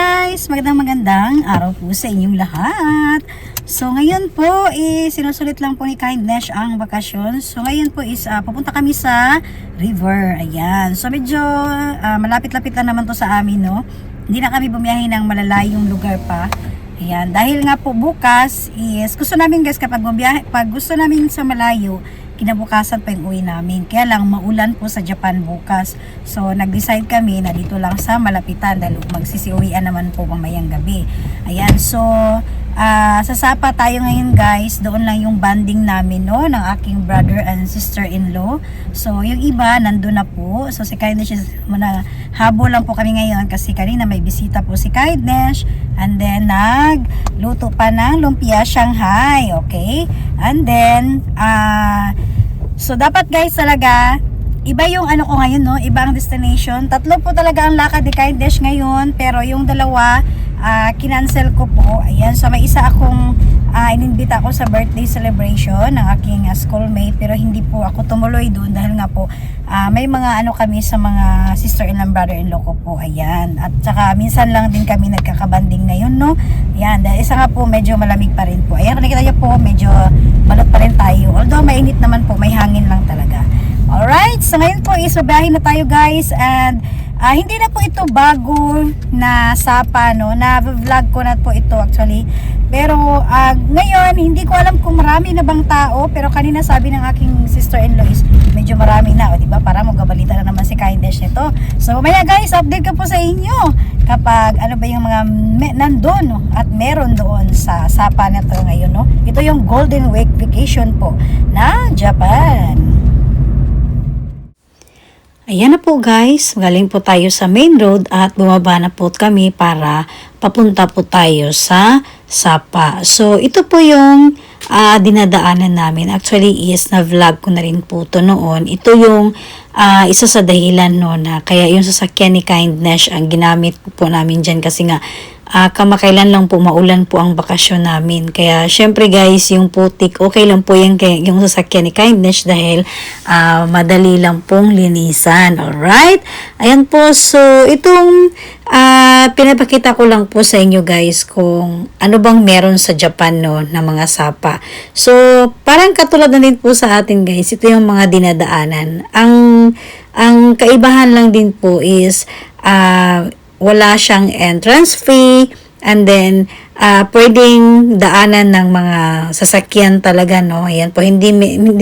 guys! Magandang araw po sa inyong lahat. So ngayon po sinusulit lang po ni Kindness ang bakasyon. So ngayon po pupunta kami sa river. Ayan. So medyo malapit-lapit lang naman to sa amin, no? Hindi na kami bumiyahe ng malalayong lugar pa. Ayan. Dahil nga po bukas gusto namin guys pag gusto namin sa malayo, kinabukasan pa yung uwi namin. Kaya lang maulan po sa Japan bukas. So nag-decide kami na dito lang sa malapitan dahil magsisiuwian naman po mamayang gabi. Ayan, so sa Sapa tayo ngayon guys. Doon lang yung banding namin, no, ng aking brother and sister-in-law. So yung iba nandun na po. So si Kindness habol lang po kami ngayon kasi kanina may bisita po si Kindness. And then nagluto pa ng lumpia Shanghai. Okay? And then so dapat guys talaga iba yung ano ko ngayon, no? Iba ang destination. Tatlo po talaga ang lakad ni Kindness ngayon, pero yung dalawa kinancel ko po. Ayan, so may isa akong inimbita ako sa birthday celebration ng aking schoolmate, pero hindi po ako tumuloy doon dahil nga po may mga ano kami sa mga sister-in-law, brother-in-law ko po. Ayan, at saka minsan lang din kami nagkakabanding ngayon, no? Ayan, dahil isa nga po medyo malamig pa rin po. Ayan, nakikita niyo po medyo balot pa rin tayo, although mainit naman po, may hangin lang talaga. Alright, so ngayon po babiyahe na tayo guys, and hindi na po ito bago na Sapa, no? Na-vlog ko na po ito actually. Pero ngayon, hindi ko alam kung marami na bang tao, pero kanina sabi ng aking sister-in-law is medyo marami na, o diba? Para magabalita na naman si Kindness nito. So mamaya guys, update ko po sa inyo kapag ano ba yung mga nandun, no? At meron doon sa Sapa na to ngayon, no? Ito yung Golden Week vacation po na Japan. Ayan na po guys, galing po tayo sa main road at bumaba na po kami para papunta po tayo sa Sapa. So ito po yung dinadaanan namin. Actually na vlog ko na rin po to noon. Ito yung isa sa dahilan, no, na kaya yung sasakyan ni Kindness ang ginamit po namin dyan kasi nga kamakailan lang po maulan po ang bakasyon namin. Kaya syempre guys, yung putik okay lang po yung sasakyan ni Kindness dahil madali lang pong linisan. Alright? Ayan po. So itong pinapakita ko lang po sa inyo guys kung ano bang meron sa Japan, no, na mga Sapa. So parang katulad na din po sa atin guys, ito yung mga dinadaanan. Ang kaibahan lang din po is wala siyang entrance fee, and then pwedeng daanan ng mga sasakyan talaga, no. Ayan po, hindi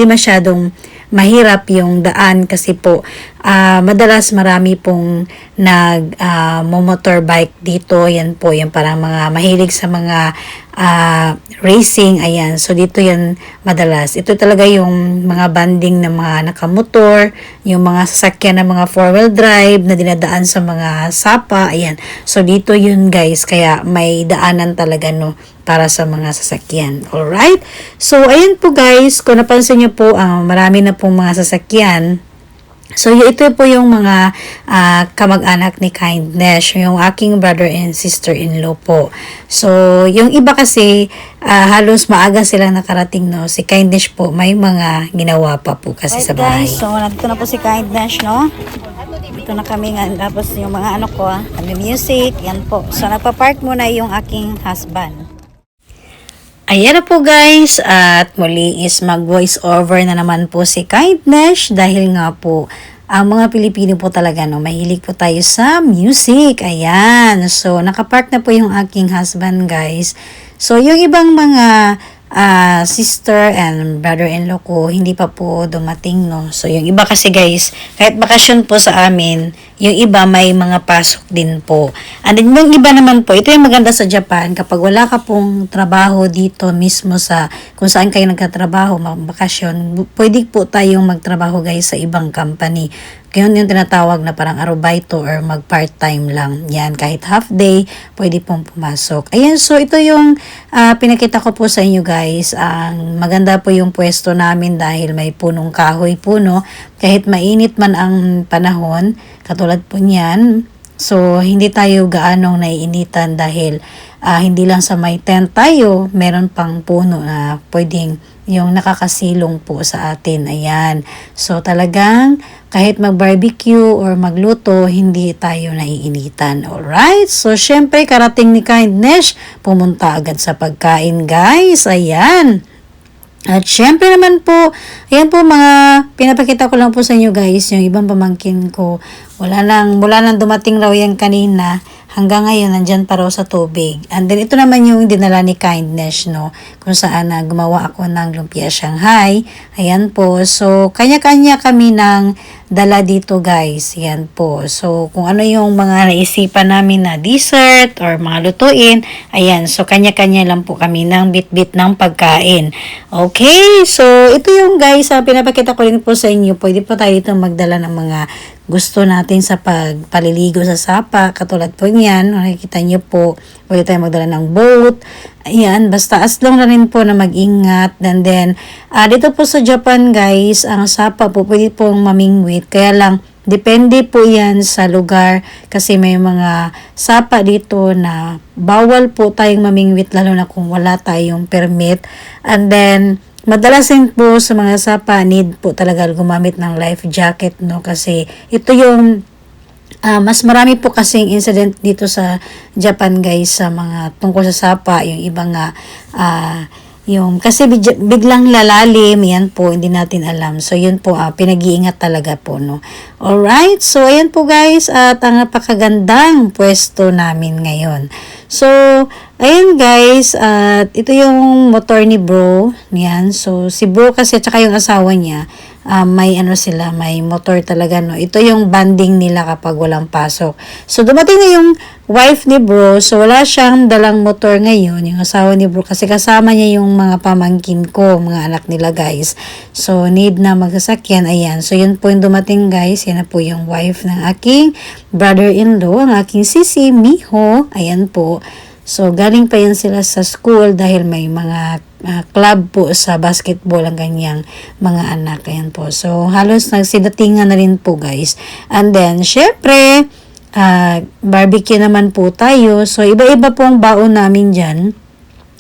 masyadong mahirap yung daan kasi po madalas marami pong motorbike dito. Yan po, yung parang mga mahilig sa mga racing. Ayan, so dito yan madalas. Ito talaga yung mga banding ng mga nakamotor, yung mga sasakyan ng mga 4-wheel drive na dinadaan sa mga Sapa. Ayan, so dito yun guys, kaya may daanan talaga, no, para sa mga sasakyan. Alright? So, ayan po guys, kung napansin nyo po, marami na pong mga sasakyan. So, ito po yung mga kamag-anak ni Kindness, yung aking brother and sister-in-law po. So, yung iba kasi, halos maaga silang nakarating, no. Si Kindness po, may mga ginawa pa po kasi sa bahay. Guys, so nandito na po si Kindness, no. Dito na kami nga, tapos yung mga ano ko, music, yan po. So, nagpa-park muna yung aking husband. Ayan na po guys, at muli is mag-voice over na naman po si Kindness dahil nga po ang mga Pilipino po talaga, no, mahilig po tayo sa music. Ayan, so nakapark na po yung aking husband guys. So yung ibang mga sister and brother-in-law ko hindi pa po dumating, no. So yung iba kasi guys, kahit bakasyon po sa amin, yung iba may mga pasok din po. And then yung iba naman po, ito yung maganda sa Japan, kapag wala ka pong trabaho dito mismo sa kung saan kayo nagtatrabaho, magbakasyon, pwede po tayong magtrabaho guys sa ibang company. Yun yung tinatawag na parang arubaito or mag-part-time lang. Yan, kahit half day, pwede pong pumasok. Ayan, so ito yung pinakita ko po sa inyo guys. Maganda po yung pwesto namin dahil may punong kahoy po, no. Kahit mainit man ang panahon, katulad po niyan, So, hindi tayo gaanong naiinitan dahil hindi lang sa may tent tayo, meron pang puno na pwedeng yung nakakasilong po sa atin. Ayan. So, talagang kahit mag-barbecue or magluto, hindi tayo naiinitan. Alright? So, syempre, karating ni Kindness, pumunta agad sa pagkain, guys. Ayan. At syempre naman po, ayan po mga pinapakita ko lang po sa inyo guys, yung ibang pamangkin ko. Mula nang dumating raw yan kanina, hanggang ngayon nandyan pa raw sa tubig. And then ito naman yung dinala ni Kindness, no, kung saan gumawa ako ng lumpia Shanghai. Ayan po, so kanya-kanya kami ng dala dito guys. Yan po. So, kung ano yung mga naisipan namin na dessert or mga lutuin, ayan. So, kanya-kanya lang po kami ng bit-bit ng pagkain. Okay? So, ito yung guys, pinapakita ko rin po sa inyo. Pwede po tayo dito magdala ng mga gusto natin sa pagpaliligo sa sapa. Katulad po niyan. Nakikita nyo po, pwede tayo magdala ng boat. Ayan, basta as long na rin po na mag-ingat. And then, dito po sa Japan guys, ang sapa po pwede pong mamingwit. Kaya lang, depende po yan sa lugar. Kasi may mga sapa dito na bawal po tayong mamingwit lalo na kung wala tayong permit. And then, madalas din po sa mga sapa, need po talaga gumamit ng life jacket, no? Kasi ito yung mas marami po kasing incident dito sa Japan guys sa mga tungkol sa sapa, yung iba nga yung kasi biglang lalalim, yan po hindi natin alam. So yun po pinag-iingat talaga po, no. Alright, so ayan po guys, at ang napakagandang pwesto namin ngayon. So ayan guys, at ito yung motor ni bro, yan. So si bro kasi at saka yung asawa niya, may sila, may motor talaga, no. Ito yung banding nila kapag walang pasok. So dumating na yung wife ni bro, so wala siyang dalang motor ngayon, yung asawa ni bro, kasi kasama niya yung mga pamangkin ko, mga anak nila guys. So need na magsasakyan, ayan. So yun po yung dumating guys, yan na po yung wife ng aking brother-in-law, ang aking sisi, Miho, ayan po. So, galing pa yan sila sa school dahil may mga club po sa basketball ang kanyang mga anak. Ayan po. So, halos nagsidatingan na rin po guys. And then, syempre, barbecue naman po tayo. So, iba-iba po ang baon namin dyan.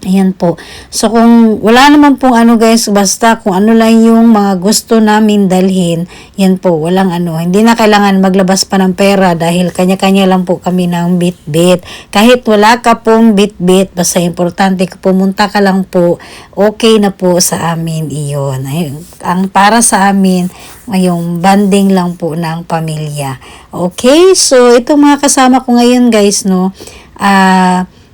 Ayan po. So, kung wala naman pong guys, basta kung ano lang yung mga gusto namin dalhin, yan po, walang hindi na kailangan maglabas pa ng pera dahil kanya-kanya lang po kami ng bit-bit. Kahit wala ka pong bit-bit, basta importante, pumunta ka lang po, okay na po sa amin iyon. Ayun. Ang para sa amin, yung banding lang po ng pamilya. Okay? So, itong mga kasama ko ngayon guys, no,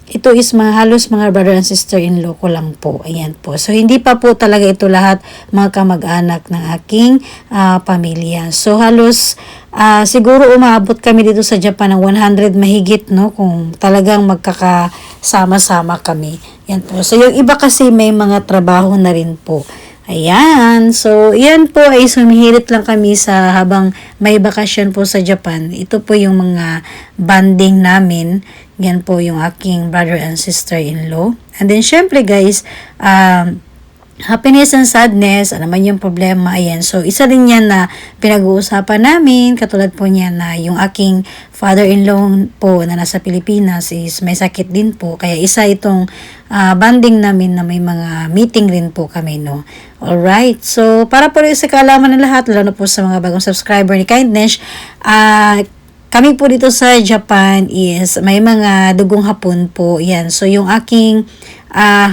ito is halos mga brother and sister-in-law ko lang po. Ayan po. So, hindi pa po talaga ito lahat mga kamag-anak ng aking pamilya. So, halos siguro umabot kami dito sa Japan ng 100 mahigit, no? Kung talagang magkakasama-sama kami. Ayan po. So, yung iba kasi may mga trabaho na rin po. Ayan. So, yan po ay sumihirit lang kami sa habang may bakasyon po sa Japan. Ito po yung mga banding namin. Yan po yung aking brother and sister-in-law. And then, syempre guys, happiness and sadness, ano man yung problema, ayan. So, isa din yan na pinag-uusapan namin, katulad po niya na yung aking father-in-law po na nasa Pilipinas is may sakit din po. Kaya isa itong banding namin na may mga meeting rin po kami, no. Alright, so para po rin sa kaalaman ng lahat, lalo na po sa mga bagong subscriber ni Kindness, kami po dito sa Japan is may mga dugong Hapon po. Yan. So, yung aking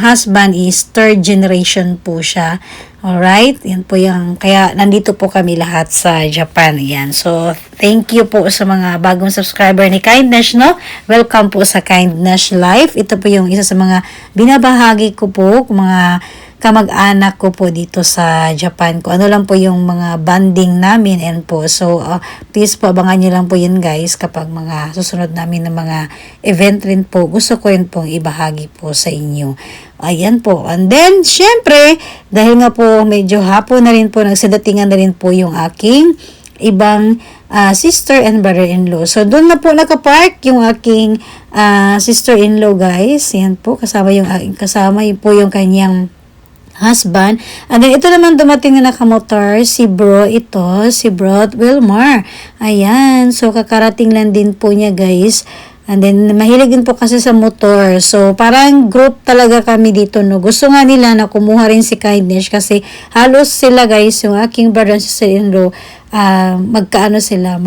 husband is third generation po siya. Alright? Yan po yung, kaya nandito po kami lahat sa Japan. Yan. So, thank you po sa mga bagong subscriber ni Kindness, no? Welcome po sa Kindness Life. Ito po yung isa sa mga binabahagi ko po, mga kamag-anak ko po dito sa Japan. Kung ano lang po yung mga banding namin and po. So, please po abangan nyo lang po yun guys kapag mga susunod namin ng mga event rin po. Gusto ko rin pong ibahagi po sa inyo. Ayan po. And then, syempre, dahil nga po medyo hapon na rin po, nagsidatingan na rin po yung aking ibang sister and brother-in-law. So, doon na po nakapark yung aking sister-in-law guys. Yan po, kasama yung po yung kanyang husband. And then, ito naman dumating na nakamotor, si bro ito, si bro Wilmar. Ayan, so kakarating lang din po niya guys. And then, mahilig din po kasi sa motor. So, parang group talaga kami dito, no. Gusto nga nila na kumuha rin si Kindness kasi halos sila guys, yung aking brother and sister-in-law, magkaano sila,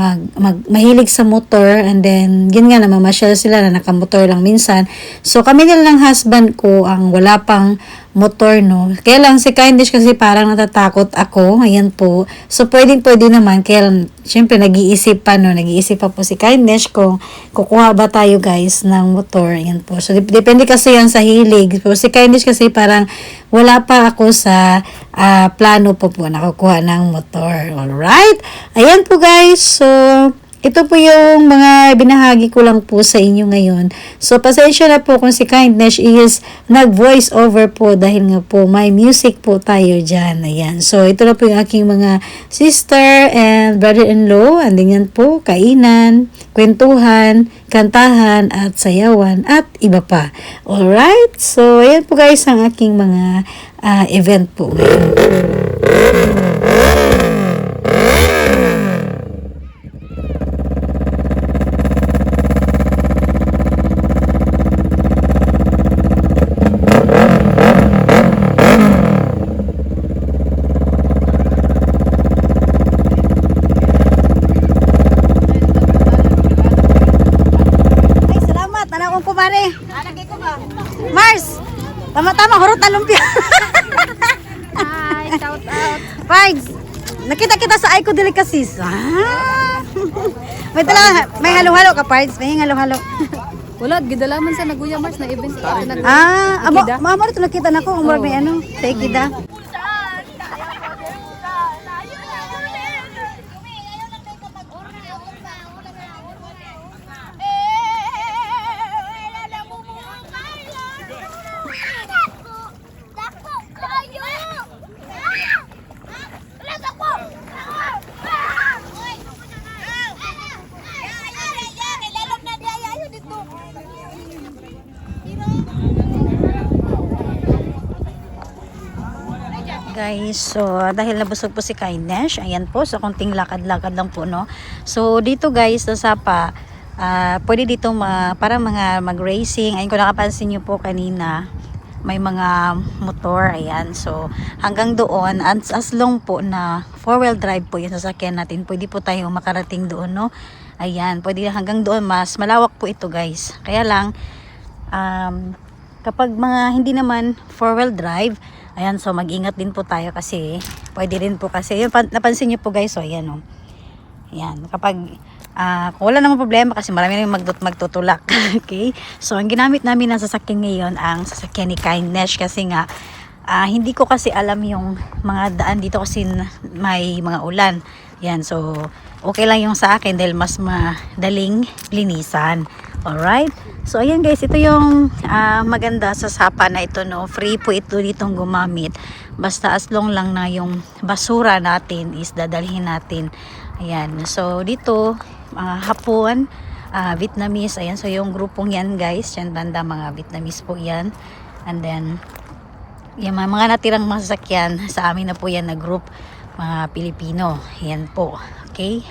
mahilig sa motor. And then, yun nga, namamasyal sila na nakamotor lang minsan. So, kami nila ng husband ko ang wala pang motor, no. Kaya lang si Kindness kasi parang natatakot ako. Ayan po. So, pwede naman. Kaya lang, syempre, nag-iisip pa, no. Nag-iisip pa po si Kindness kung kukuha ba tayo, guys, ng motor. Ayan po. So, depende kasi yan sa hilig. So, si Kindness kasi parang wala pa ako sa plano po nakukuha ng motor. Alright? Ayan po, guys. So, ito po yung mga binahagi ko lang po sa inyo ngayon. So, pasensya na po kung si Kindness is nag-voice over po dahil nga po may music po tayo dyan. Ayan. So, ito na po yung aking mga sister and brother-in-law. And then yan po, kainan, kwentuhan, kantahan, at sayawan, at iba pa. Alright? So, ayan po guys ang aking mga event po ngayon. Kumare. Mars! Tama-tama, hurot na lumpia. Hi, shout out. Pards, nakita kita sa Aiko Delicacies. May halo-halo ka, Pards. May halo-halo. Wala, gidalaman sa Naguya Mars na event. Mama ito nakita na ko. Umar may ano, sa Ikida. Guys, so dahil nabusog po si Kindness, ayan po, so konting lakad-lakad lang po, no. So dito guys, sa Sapa, pwede dito para mga mag-racing. Ayun, kung nakapansin nyo po kanina, may mga motor, ayan. So hanggang doon, as long po na 4-wheel drive po yung sasakyan natin, pwede po tayo makarating doon, no. Ayan, pwede hanggang doon, mas malawak po ito guys. Kaya lang, kapag mga hindi naman 4-wheel drive, ayan, so mag-ingat din po tayo kasi pwede rin po kasi yun, napansin nyo po guys, so ayan o. Ayan, kapag kung wala namang problema kasi marami nang magtutulak. Okay, so ang ginamit namin ng sasakyan ngayon ang sasakyan ni Kindness kasi nga hindi ko kasi alam yung mga daan dito kasi may mga ulan. Yan, so okay lang yung sa akin dahil mas madaling linisan. Alright, so ayan guys, ito yung maganda sa Sapa na ito, no. Free po ito ditong gumamit, basta as long lang na yung basura natin is dadalhin natin. Ayan, so dito hapon, Vietnamese, ayan, so yung grupong yan guys, yan banda mga Vietnamese po yan. And then yung mga natirang masasakyan sa amin na po yan na group, mga Pilipino, yan po. Okay,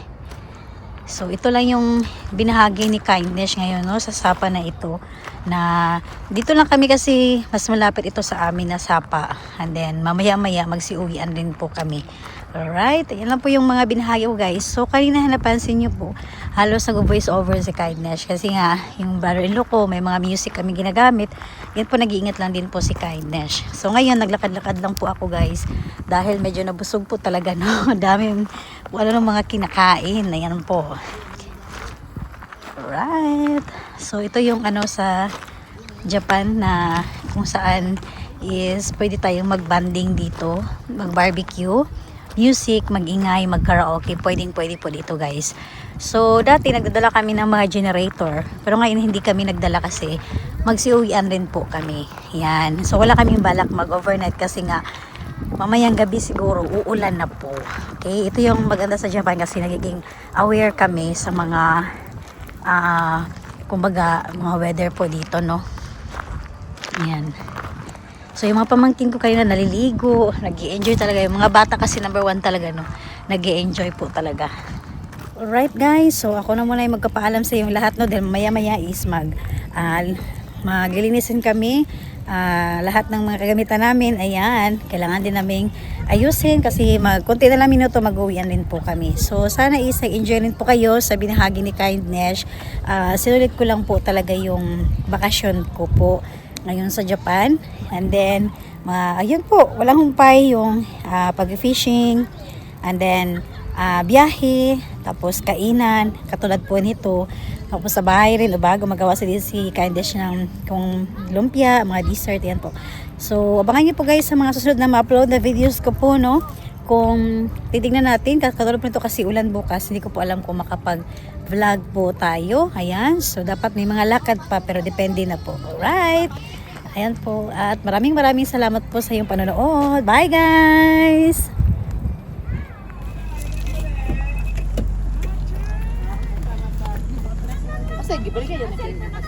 so ito lang yung binahagi ni Kindness ngayon, no, sa Sapa na ito, na dito lang kami kasi mas malapit ito sa amin na Sapa. And then mamaya-maya magsiuwian din po kami. Alright, yan lang po yung mga binahagi ko guys. So kanina napansin nyo po, halos nag-voice over si Kindness kasi nga yung brother-in-law ko, may mga music kami ginagamit. Yan po, nag-iingat lang din po si Kindness. So ngayon naglakad-lakad lang po ako guys dahil medyo nabusog po talaga, no. Daming wala nang mga kinakain. Ayan po. Alright, so ito yung ano sa Japan na kung saan is pwede tayong mag-banding dito, mag-barbecue, music, mag-ingay, mag-karaoke, pwede po dito guys. So dati nagdadala kami ng mga generator, pero ngayon hindi kami nagdala kasi magsiuwian rin po kami. Yan, so wala kaming balak mag-overnight kasi nga mamayang gabi siguro uulan na po. Okay, ito yung maganda sa Japan kasi nagiging aware kami sa mga kumbaga mga weather po dito, no. Yan. So yung mga pamangkin ko kayo na naliligo, nag-i-enjoy talaga. Yung mga bata kasi number 1 talaga, no? Nag-i-enjoy po talaga. Alright guys, so ako na muna yung magkapaalam sa yung lahat, no? Dahil maya-maya is maglilinisin kami. Lahat ng mga kagamitan namin, ayan, kailangan din naming ayusin kasi konti na lang minuto mag-uwian din po kami. So sana is nag-enjoy rin po kayo sa binahagi ni Kindness. Sinulit ko lang po talaga yung bakasyon ko po ngayon sa Japan. And then, ayun po, walang humpay yung pag-fishing, and then biyahe, tapos kainan, katulad po nito. Tapos sa bahay rin, o bago magawa si Kindness ng kung lumpia, mga dessert, yan po. So, abangan nyo po guys sa mga susunod na ma-upload na videos ko po, no? Kung titignan natin, katulad po nito kasi ulan bukas, hindi ko po alam kung makapag-vlog po tayo. Ayan, so dapat may mga lakad pa, pero depende na po. Alright! Ayan po, at maraming salamat po sa iyong panonood. Bye guys! Sige, balik kayo na.